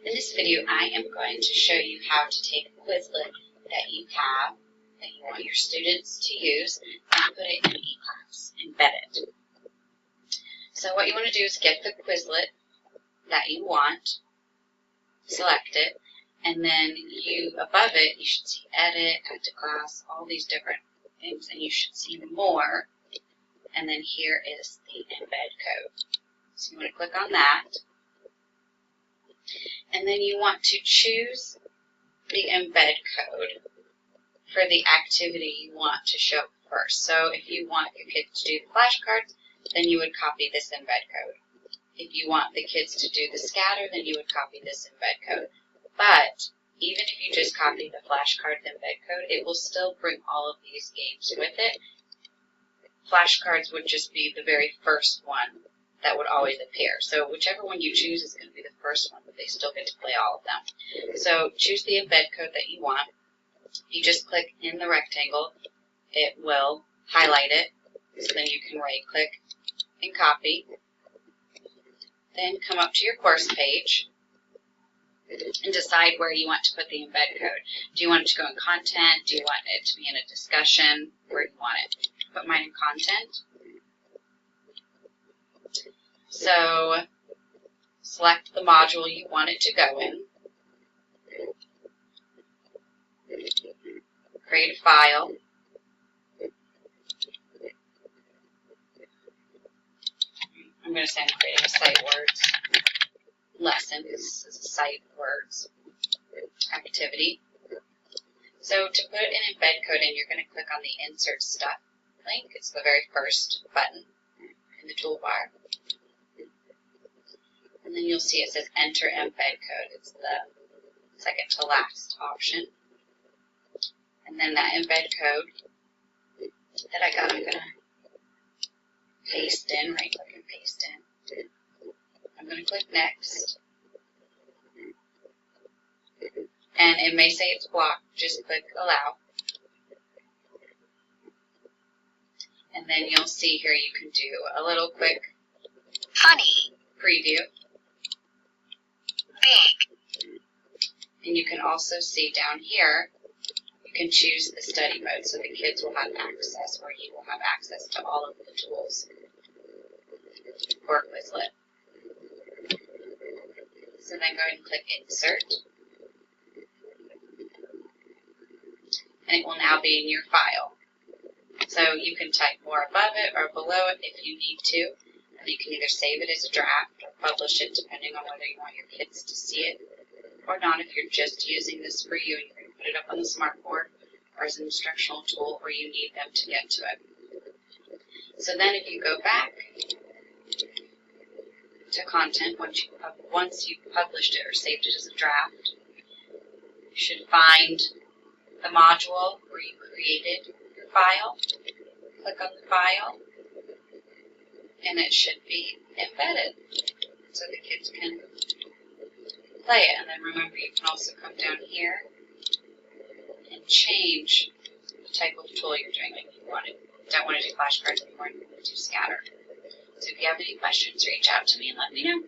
In this video, I am going to show you how to take a Quizlet that you have, that you want your students to use, and put it in eCLASS, embed it. So what you want to do is get the Quizlet that you want, select it, and then above it, you should see Edit, Add to Class, all these different things, and you should see More, and then here is the embed code. So you want to click on that. And then you want to choose the embed code for the activity you want to show first. So if you want your kids to do the flashcards, then you would copy this embed code. If you want the kids to do the scatter, then you would copy this embed code. But even if you just copy the flashcard embed code, it will still bring all of these games with it. Flashcards would just be the very first one that would always appear. So whichever one you choose is going to be the first one, but they still get to play all of them. So choose the embed code that you want. You just click in the rectangle. It will highlight it. So then you can right click and copy. Then come up to your course page and decide where you want to put the embed code. Do you want it to go in content? Do you want it to be in a discussion? Where do you want it? Put mine in content. So select the module you want it to go in. Create a file. I'm going to say I'm creating a sight words lesson. This is a sight words activity. So to put an embed code in, you're going to click on the Insert Stuff link. It's the very first button in the toolbar. And then you'll see it says Enter Embed Code. It's the second to last option. And then that embed code that I got, I'm going to paste in, right click and paste in. I'm going to click Next. And it may say it's blocked. Just click Allow. And then you'll see here you can do a little quick funny preview. Big. And you can also see down here, you can choose the study mode so the kids will have access, or you will have access to all of the tools for Quizlet. So then go ahead and click Insert. And it will now be in your file. So you can type more above it or below it if you need to. And you can either save it as a draft or publish it depending on whether you want your kids to see it or not. If you're just using this for you and you're going to put it up on the smartboard or as an instructional tool where you need them to get to it. So then if you go back to content, once you've published it or saved it as a draft, you should find the module where you created your file. Click on the file. And it should be embedded so the kids can play it. And then remember, you can also come down here and change the type of tool you're doing. Like you don't want to do flashcards anymore, you want to do scatter. So if you have any questions, reach out to me and let me know.